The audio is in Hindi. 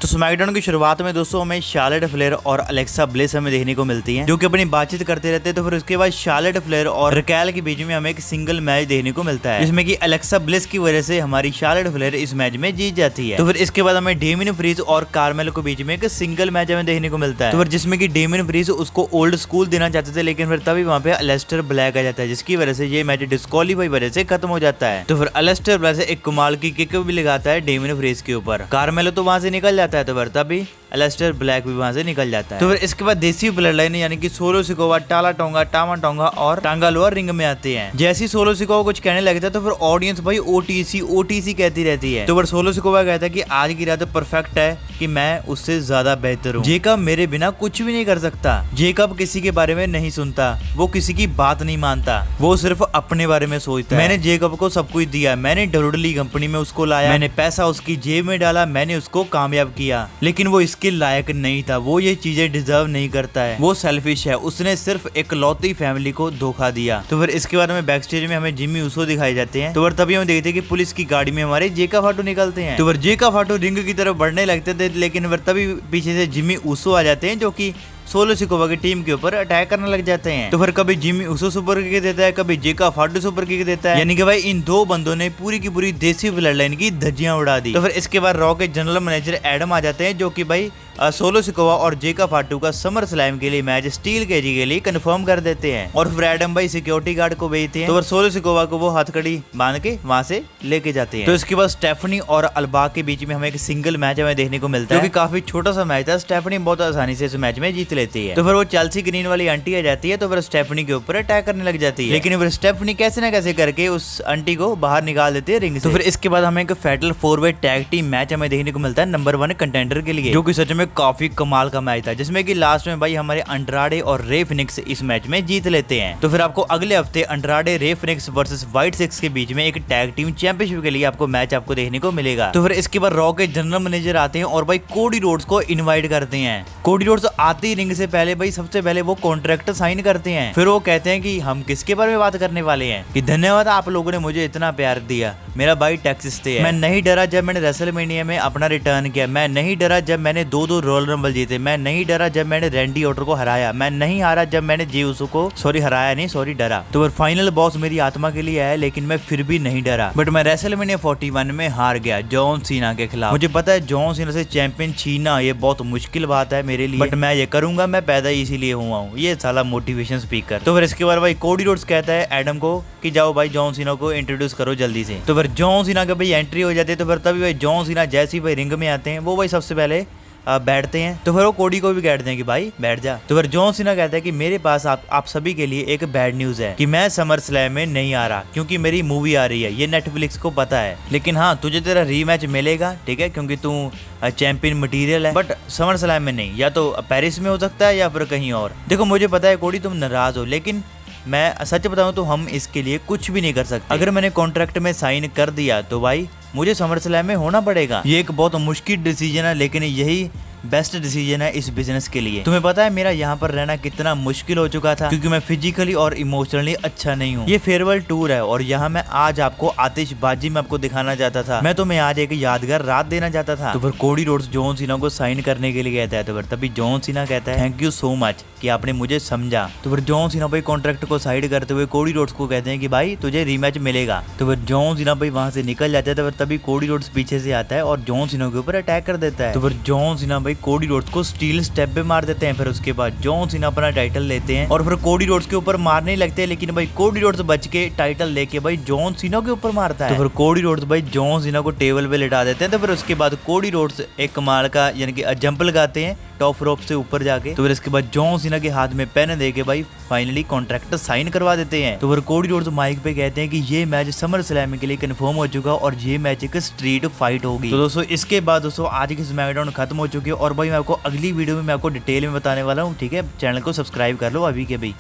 तो स्मैकडाउन की शुरुआत में दोस्तों हमें शार्लेट फ्लेयर और अलेक्सा ब्लिस हमें देखने को मिलती हैं, जो कि अपनी बातचीत करते रहते हैं। तो फिर उसके बाद शार्लेट फ्लेयर और रैकेल के बीच में हमें एक सिंगल मैच देखने को मिलता है, जिसमें कि अलेक्सा ब्लिस की वजह से हमारी शार्लेट फ्लेयर इस मैच में जीत जाती है। तो फिर इसके बाद हमें डेमिन फ्रीज और कार्मेलो के बीच में एक सिंगल मैच हमें देखने को मिलता है, तो फिर जिसमें कि डेमिन फ्रीज उसको ओल्ड स्कूल देना चाहते थे, लेकिन फिर तभी वहाँ पे अलेस्टर ब्लैक आ जाता है, जिसकी वजह से ये मैच डिस्क्वालीफाई वजह से खत्म हो जाता है। तो फिर अलेस्टर ब्लैक एक कमाल की किक भी लगाता है डेमिन फ्रीज के ऊपर। कार्मेलो तो वहां से निकल जाता है, तो फिर तभी अलेस्टर ब्लैक भी वहां से निकल जाता है। तो फिर इसके बाद देसी ब्लड लाइन यानी कि सोलो सिकोवा, टाला टोंगा, टामा टोंगा और टांगालोआ रिंग में आते हैं। जैसी सोलो सिकोवा कुछ कहने लगता है तो फिर ऑडियंस भाई ओटीसी कहती रहती है। तो फिर सोलो सिकोवा कहता है कि आज की रात परफेक्ट है कि मैं उससे ज्यादा बेहतर हूँ। जेकब मेरे बिना कुछ भी नहीं कर सकता। जेकब किसी के बारे में नहीं सुनता, वो किसी की बात नहीं मानता, वो सिर्फ अपने बारे में सोचता है। मैंने जेकब को सब कुछ दिया, मैंने डरुडली कंपनी में उसको लाया, मैंने पैसा उसकी जेब में डाला, मैंने उसको कामयाब किया, लेकिन वो इसके लायक नहीं था। वो ये चीजें डिजर्व नहीं करता है, वो सेल्फिश है, उसने सिर्फ एक लौती फैमिली को धोखा दिया। तो फिर इसके बाद में बैक स्टेज में हमें जिम्मी ऊसो दिखाए जाते हैं। तो फिर तभी हम देखते हैं कि पुलिस की गाड़ी में हमारे जेका फाटू निकलते हैं। तो फिर जेका फाटू रिंग की तरफ बढ़ने लगते थे, लेकिन फिर तभी पीछे से जिम्मी ऊसो आ जाते हैं, जो कि सोलो सिकोवा की टीम के ऊपर अटैक करने लग जाते हैं। तो फिर कभी जिम्मी ऊसो सुपर किक देता है, कभी जेका फाटू सुपर किक देता है, यानी कि भाई इन दो बंदों ने पूरी की पूरी देसी ब्लड लाइन की धज्जियां उड़ा दी। तो फिर इसके बाद रॉ के जनरल मैनेजर एडम आ जाते हैं, जो कि भाई सोलो सिकोवा और जेका फाटू का समर स्लैम के लिए मैच स्टील केजी के लिए कंफर्म कर देते हैं। और फिर एडम भाई सिक्योरिटी गार्ड को भेजते हैं, तो फिर सोलो सिकोवा को वो हथकड़ी बांध के वहां से लेके जाते हैं। तो इसके बाद स्टेफनी और अल्बा के बीच में हमें एक सिंगल मैच हमें देखने को मिलता है, जो कि काफी छोटा सा मैच था। स्टेफनी बहुत आसानी से इस मैच में जीत लेती है। तो फिर वो चेल्सी ग्रीन वाली आंटी आ जाती है, तो फिर स्टेफनी के ऊपर अटैक करने लग जाती है, लेकिन फिर स्टेफनी कैसे ना कैसे करके उस आंटी को बाहर निकाल देती है रिंग से। तो फिर इसके बाद हमें एक फैटल 4-वे टैग टीम मैच हमें देखने को मिलता है नंबर 1 कंटेंडर के लिए, जो कि सच में काफी कमाल का मैच था, जिसमें कि लास्ट में भाई हमारे अंड्राडे और रे फिनिक्स इस मैच में जीत लेते हैं। तो फिर आपको अगले हफ्ते अंड्राडे, रे फिनिक्स वर्सेस व्हाइट सिक्स के बीच में एक टैग टीम चैंपियनशिप के लिए आपको मैच आपको देखने को मिलेगा। तो फिर इसके बाद रॉ के जनरल मैनेजर आते हैं और भाई कोडी रोड्स को इनवाइट करते हैं। कोडी रोड्स आते ही रिंग से पहले भाई सबसे पहले वो कॉन्ट्रैक्ट साइन करते हैं। फिर वो कहते हैं कि हम किसके बारे में बात करने वाले हैं, कि धन्यवाद आप लोगों ने मुझे इतना प्यार दिया, मेरा भाई टेक्सास से है। मैं नहीं डरा जब मैंने रेसलमेनिया में अपना रिटर्न किया, मैं नहीं डरा जब मैंने 2-2 रॉयल रंबल जीते, मैं नहीं डरा जब मैंने रैंडी ऑर्टर को हराया, मैं नहीं हारा जब मैंने जे उसो को हराया नहीं डरा। तो फिर फाइनल बॉस मेरी आत्मा के लिए है, लेकिन मैं फिर भी नहीं डरा। बट मैं रेसलमेनिया 41 में हार गया जॉन सीना के खिलाफ। मुझे पता है जॉन सीना से चैंपियन छीनना ये बहुत मुश्किल बात है मेरे लिए, बट मैं ये करूंगा, मैं पैदा ही इसीलिए हुआ हूँ। ये साला मोटिवेशन स्पीकर। तो फिर इसके बाद भाई कोडी रोड्स कहता है एडम को कि जाओ भाई जॉन सीना को इंट्रोड्यूस करो जल्दी से। तो फिर जॉन सीना का भाई एंट्री हो जाती है। तो फिर तभी भाई जॉन सीना जैसे ही भाई रिंग में आते हैं, वो भाई सबसे पहले बैठते हैं। तो फिर वो कोडी को भी कहते हैं कि भाई बैठ जा। तो फिर जॉन सीना कहता है कि मेरे पास आप सभी के लिए एक बैड न्यूज है, कि मैं समर स्लैम में नहीं आ रहा, क्योंकि मेरी मूवी आ रही है, ये नेटफ्लिक्स को पता है। लेकिन हाँ, तुझे तेरा रीमैच मिलेगा, ठीक है, क्योंकि तू चैंपियन मटेरियल है, बट समर स्लैम में नहीं। या तो पेरिस में हो सकता है या फिर कहीं और। देखो मुझे पता है कोडी तुम नाराज हो, लेकिन मैं सच बताऊं तो हम इसके लिए कुछ भी नहीं कर सकते। अगर मैंने कॉन्ट्रैक्ट में साइन कर दिया तो भाई मुझे समर स्लैम में होना पड़ेगा। ये एक बहुत मुश्किल डिसीजन है, लेकिन यही बेस्ट डिसीजन है इस बिजनेस के लिए। तुम्हें पता है मेरा यहाँ पर रहना कितना मुश्किल हो चुका था, क्योंकि मैं फिजिकली और इमोशनली अच्छा नहीं हूँ। ये फेयरवेल टूर है और यहाँ मैं आज आपको आतिशबाजी में आपको दिखाना चाहता था, मैं तुम्हें आज एक यादगार रात देना चाहता था। तो फिर कोडी रोड्स जॉन सीना को साइन करने के लिए कहता है। तो फिर तभी जॉन सीना कहता है थैंक यू सो मच कि आपने मुझे समझा। तो फिर जॉन सीना भाई कॉन्ट्रैक्ट को साइड करते हुए कोडी रोड्स को कहते हैं कि भाई तुझे रीमैच मिलेगा। तो फिर जॉन सीना भाई वहां से निकल जाता है। तो फिर तभी कोडी रोड्स पीछे से आता है और जॉन सीना के ऊपर अटैक कर देता है। तो फिर जॉन सीना भाई कोडी रोड्स को स्टील स्टेप पे मार देते हैं। फिर उसके बाद जॉन सीना अपना टाइटल लेते हैं और फिर कोडी रोड्स के ऊपर मारने ही लगते हैं, लेकिन भाई कोडी रोड्स बच के टाइटल लेके भाई जॉन सीना के ऊपर मारता है। तो फिर कोडी रोड्स भाई जॉन सीना को टेबल पे लिटा देते हैं। तो फिर उसके बाद कोडी रोड्स एक कमाल का यानी कि जंप लगाते हैं टॉप रोप से ऊपर जाके। तो फिर इसके बाद जॉन सीना के हाथ में पेन दे के भाई फाइनली कॉन्ट्रैक्ट साइन करवा देते हैं। तो फिर कोडी रोड्स माइक पे कहते हैं कि ये मैच समर स्लैम के लिए कंफर्म हो चुका और ये मैच एक स्ट्रीट फाइट होगी। तो दोस्तों इसके बाद दोस्तों आज की स्मैकडाउन खत्म हो चुकी है और भाई मैं आपको अगली वीडियो में मैं आपको डिटेल में बताने वाला हूँ, ठीक है। चैनल को सब्सक्राइब कर लो अभी के भी।